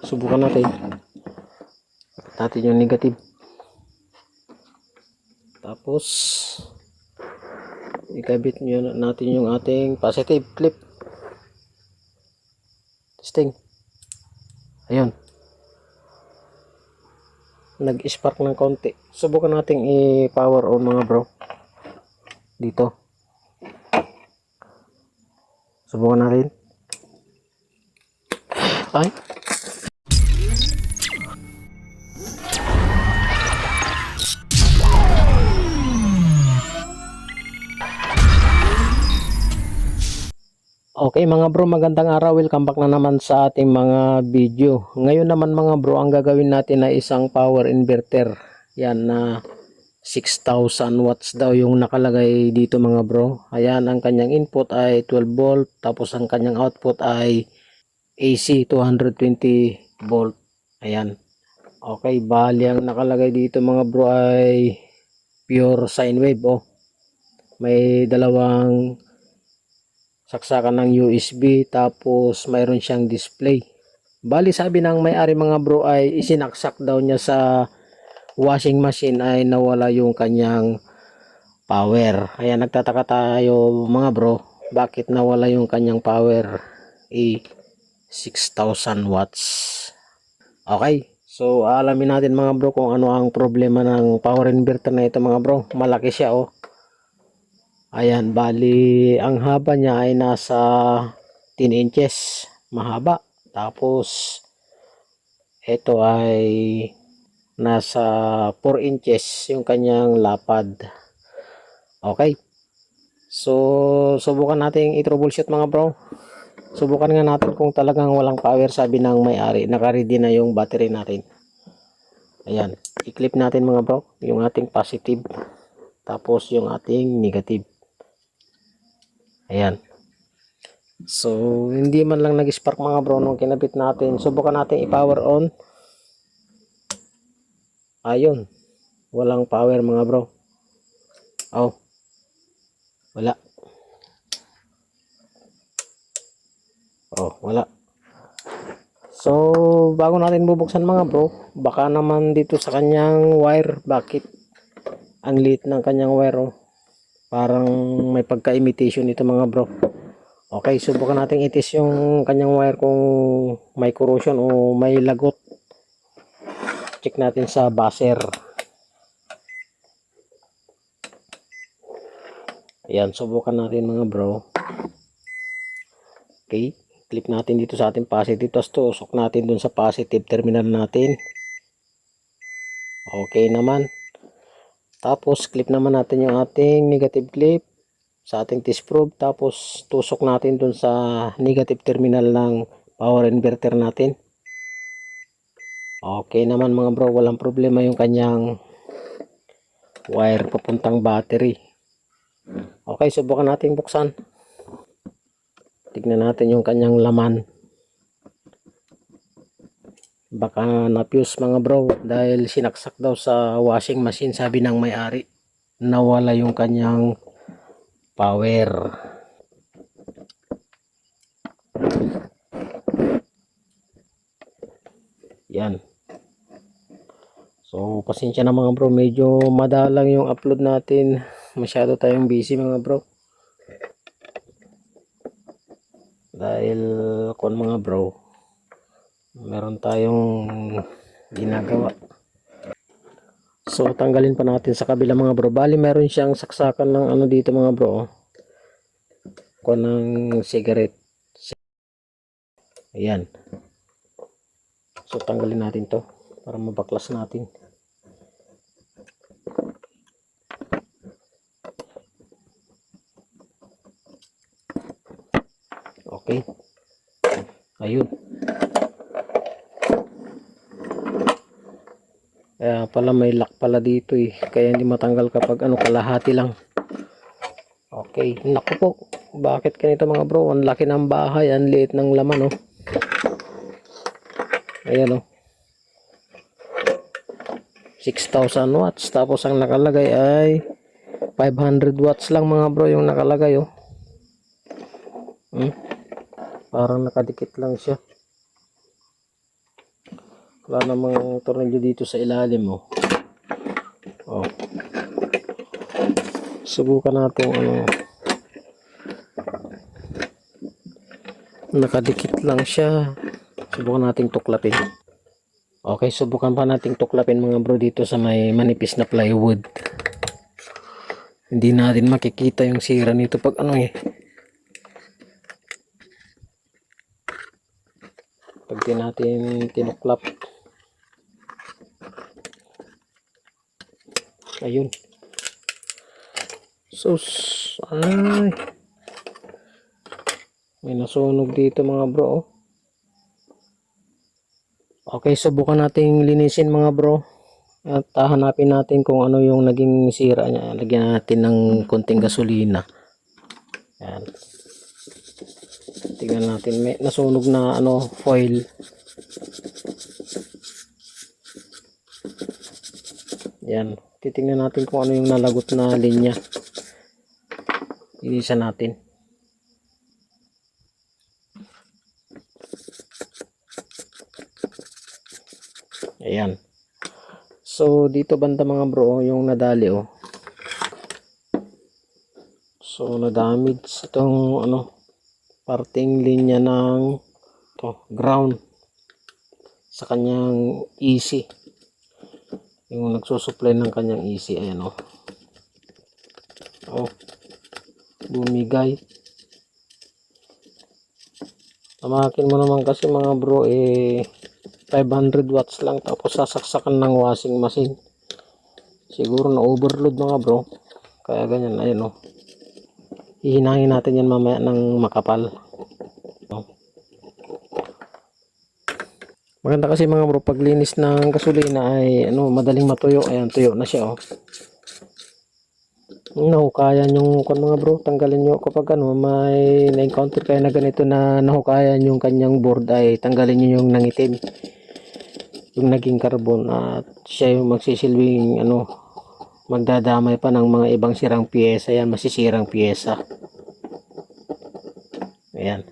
Subukan natin. Natin yung negative. Tapos ikabit natin yung ating positive clip. Testing. Ayun. Nag-spark ng konti. Subukan natin i-power on mga bro. Dito. Subukan natin. Ay. Okay mga bro, magandang araw. Welcome back na naman sa ating mga video. Ngayon naman mga bro, ang gagawin natin ay isang power inverter. Yan na 6,000 watts daw yung nakalagay dito mga bro. Ayan, ang kanyang input ay 12 volt. Tapos ang kanyang output ay AC 220 volt. Ayan. Okay, bali ang nakalagay dito mga bro ay pure sine wave. Oh. May dalawang saksakan ng USB, tapos mayroon siyang display. Bali sabi ng may-ari mga bro ay isinaksak daw niya sa washing machine ay nawala yung kanyang power. Ayan, nagtataka tayo mga bro, bakit nawala yung kanyang power? 6,000 watts. Okay, so alamin natin mga bro kung ano ang problema ng power inverter na ito mga bro. Malaki siya oh. Ayan, bali ang haba niya ay nasa 10 inches, mahaba. Tapos ito ay nasa 4 inches yung kanyang lapad. Okay. So subukan natin i-troubleshoot mga bro. Subukan nga natin kung talagang walang power. Sabi ng may-ari, naka-ready na yung battery natin. Ayan, i-clip natin mga bro yung ating positive, tapos yung ating negative. Ayan. So hindi man lang nag-spark mga bro nung kinabit natin. Subukan natin i-power on. Ayun, walang power mga bro. Oh, wala. Oh, wala. So bago natin bubuksan mga bro, baka naman dito sa kanyang wire, bakit ang liit ng kanyang wire oh. Parang may pagka-imitation ito mga bro. Okay, subukan natin itis yung kanyang wire kung may corrosion o may lagot. Check natin sa buzzer. Ayan, subukan natin mga bro. Okay, clip natin dito sa ating positive, tapos tusok natin dun sa positive terminal natin. Okay naman. Tapos clip naman natin yung ating negative clip sa ating test probe, tapos tusok natin dun sa negative terminal ng power inverter natin. Okay naman mga bro, walang problema yung kanyang wire papuntang battery. Okay, subukan natin buksan. Tignan natin yung kanyang laman. Baka na-fuse mga bro dahil sinaksak daw sa washing machine. Sabi ng may-ari, nawala yung kanyang power. Yan. So pasensya na mga bro, medyo madalang yung upload natin. Masyado tayong busy mga bro. Dahil kon mga bro, meron tayong ginagawa. So tanggalin pa natin sa kabila mga bro. Bali meron siyang saksakan ng ano dito mga bro. Kon ng cigarette. Ayan. So tanggalin natin to para mabaklas natin. Okay. Ayun. Kaya pala may lock pala dito eh. Kaya hindi matanggal kapag ano, kalahati lang. Okay. Naku po. Bakit ganito mga bro? Ang laki ng bahay. Ang liit ng laman oh. Ayan oh. 6,000 watts. Tapos ang nakalagay ay 500 watts lang mga bro yung nakalagay oh. Parang nakadikit lang siya. Wala namang tornilyo dito sa ilalim, oh. Oh. Subukan natin ano. Nakadikit lang siya. Subukan nating tuklapin. Okay, subukan pa nating tuklapin mga bro dito sa may manipis na plywood. Hindi natin makikita yung sira nito pag ano eh. Pag di natin tinuklap. Ayun. Sus. Ay. May nasunog dito mga bro. Oh. Okay, subukan nating linisin mga bro. At hanapin natin kung ano yung naging sira niya. Lagyan natin ng konting gasolina. Yan. Tingnan natin. May nasunog na ano, foil. Yan. Titingnan natin kung ano yung nalagot na linya. Linisan natin. Ayan. So, dito banda mga bro, yung nadali, oh. So, na-damage itong, ano, parting linya ng ground sa kanyang AC. Yung nagsusupply ng kanyang AC, ayan, oh. Oh, bumigay. Tamakin mo naman kasi mga bro, 500 watts lang tapos sasaksakan ng washing machine. Siguro na overload mga bro. Kaya ganyan, ayun oh. Hihinangin natin yan mamaya ng makapal. Maganda kasi mga bro, paglinis ng gasolina ay ano, madaling matuyo. Ayan, tuyo na siya oh. Nahukayan yung mga bro, tanggalin nyo kapag ano, may na-encounter kayo na ganito na nahukayan yung kanyang board, ay tanggalin nyo yung nangitim, yung naging carbon, at siya yung magsisilbing ano, magdadamay pa ng mga ibang sirang piyesa. Yan, masisirang piyesa. Ayan,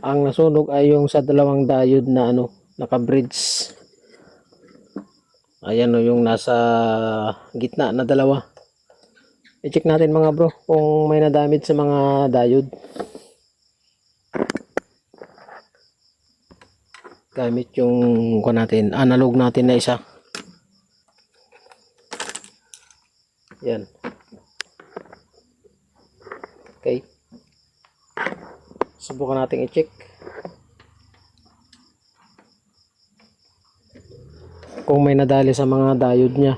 ang nasunog ay yung sa dalawang diode na ano, naka-bridge. Ayan o, yung nasa gitna na dalawa. I-check natin mga bro kung may na-damage sa mga diode. Gamit yung natin, analog natin na isa. Yan. Okay. Subukan natin i-check kung may nadali sa mga diode niya.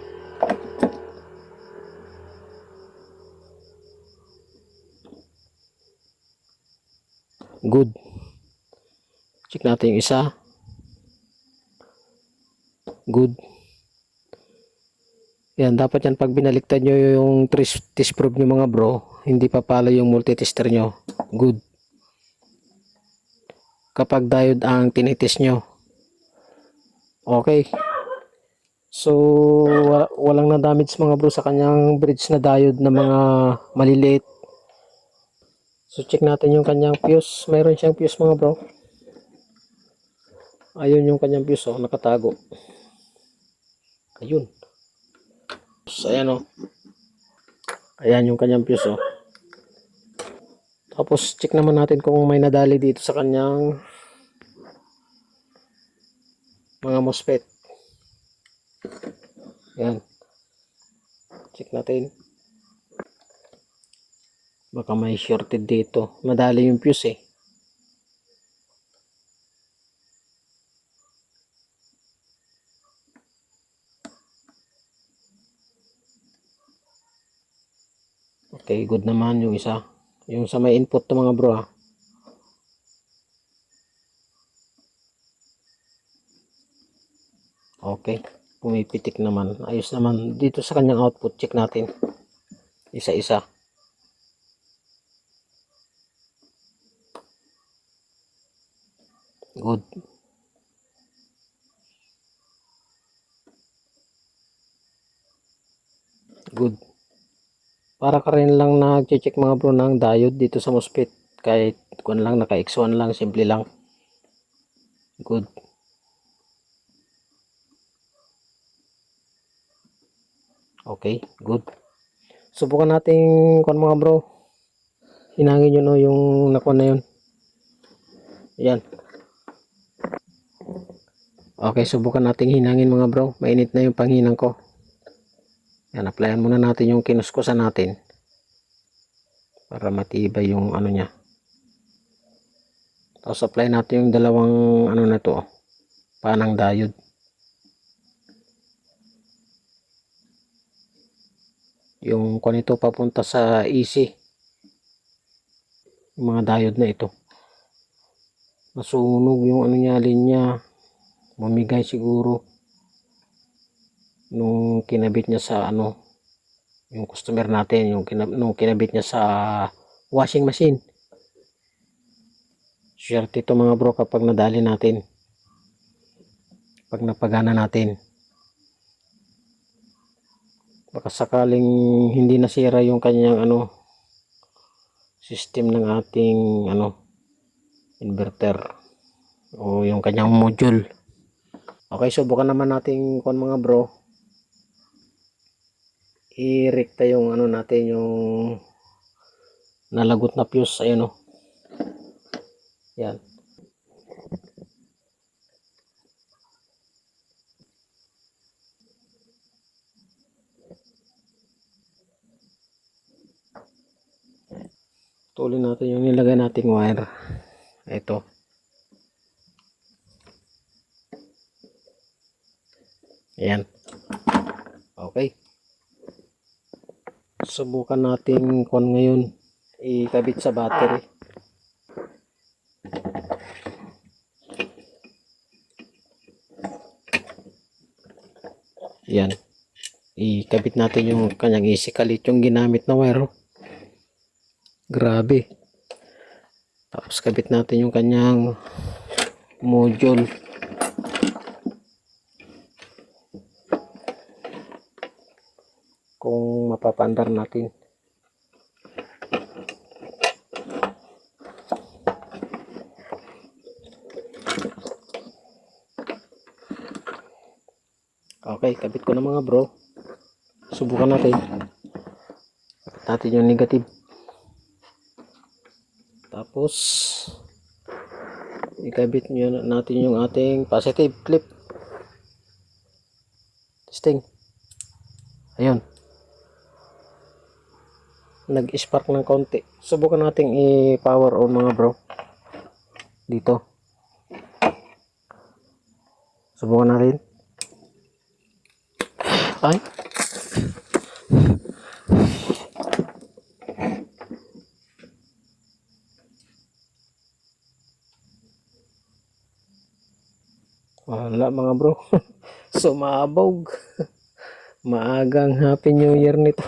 Good. Check natin yung isa. Good. Yan, dapat yan pag binaliktad nyo yung test probe nyo mga bro, hindi pa pala yung multitester nyo. Good. Kapag diode ang tinitest nyo. Okay. So, walang na damage mga bro sa kanyang bridge na diode na mga maliliit. So, check natin yung kanyang fuse. Mayroon siyang fuse mga bro. Ayun yung kanyang fuse, oh, nakatago. Ayun. So, ayan, oh. Ayan yung kanyang fuse, oh. Tapos, check naman natin kung may nadali dito sa kanyang mga MOSFET. Ayan. Check natin. Baka may shorted dito. Madali yung fuse, eh. Okay, good naman yung isa. Yung sa may input to mga bro, ha. Okay, pumipitik naman. Ayos naman. Dito sa kanyang output, check natin. Isa-isa. Good. Good. Para ka rin lang nag-check mga bro ng diode dito sa MOSFET. Kahit kung lang, naka X1 lang, simple lang. Good. Okay, good. Subukan natin kung mga bro. Hinangin nyo no yung nakuha na yun. Ayan. Okay, subukan natin hinangin mga bro. Mainit na yung panghinang ko. Yan, applyan muna natin yung kinuskusan natin. Para matibay yung ano niya. Tapos apply natin yung dalawang ano na to. Panang diode. Yung kung ito papunta sa AC. Yung mga diode na ito. Nasunog yung ano niya, linya. Mamigay siguro. Nung kinabit niya sa ano. Yung customer natin. Nung kinabit niya sa washing machine. Swerte ito mga bro kapag nadali natin. Pag napagana natin. Baka sakaling hindi nasira yung kanyang ano system ng ating ano inverter o yung kanyang module. Okay, subukan naman natin kon mga bro. I-rekta yung ano natin yung nalagot na fuse ayun oh. Yan. Tuloy natin yung nilagay nating wire. Ito. Ayan. Okay. Subukan natin kon ngayon ikabit sa battery. Yan. Ikabit natin yung kanyang isikalit yung ginamit na wire. Grabe. Tapos kabit natin yung kanyang module. Kung mapapandar natin. Okay, kabit ko na mga bro. Subukan natin. Kabit natin yung negative. Tapos ikabit natin yung ating positive clip. Testing. Ayun. Nag-spark ng konti. Subukan natin i-power on mga bro. Dito. Subukan natin. Ay. Wala mga bro. Sumabog. Maagang Happy New Year nito.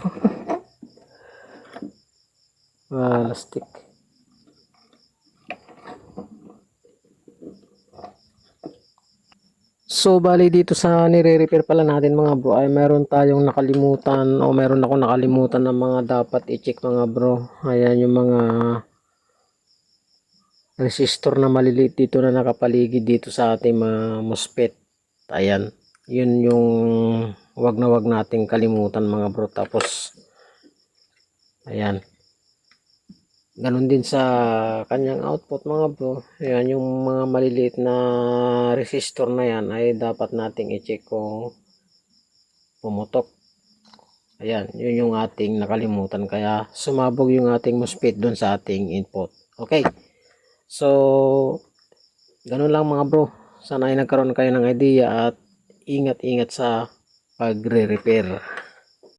Lastik. So bali dito sa nire-repair pala natin mga bro ay meron tayong nakalimutan o meron ako nakalimutan ng mga dapat i-check mga bro. Ayan yung mga resistor na maliliit dito na nakapaligid dito sa ating mga MOSFET. Ayan. Yun yung wag na wag nating kalimutan mga bro. Tapos ayan. Ganon din sa kanyang output mga bro. Ayan yung mga maliliit na resistor na yan ay dapat nating i-check kung pumutok. Ayan, yun yung ating nakalimutan. Kaya sumabog yung ating MOSFET doon sa ating input. Okay. So, ganun lang mga bro. Sana ay nagkaroon kayo ng idea at ingat-ingat sa pagre-repair.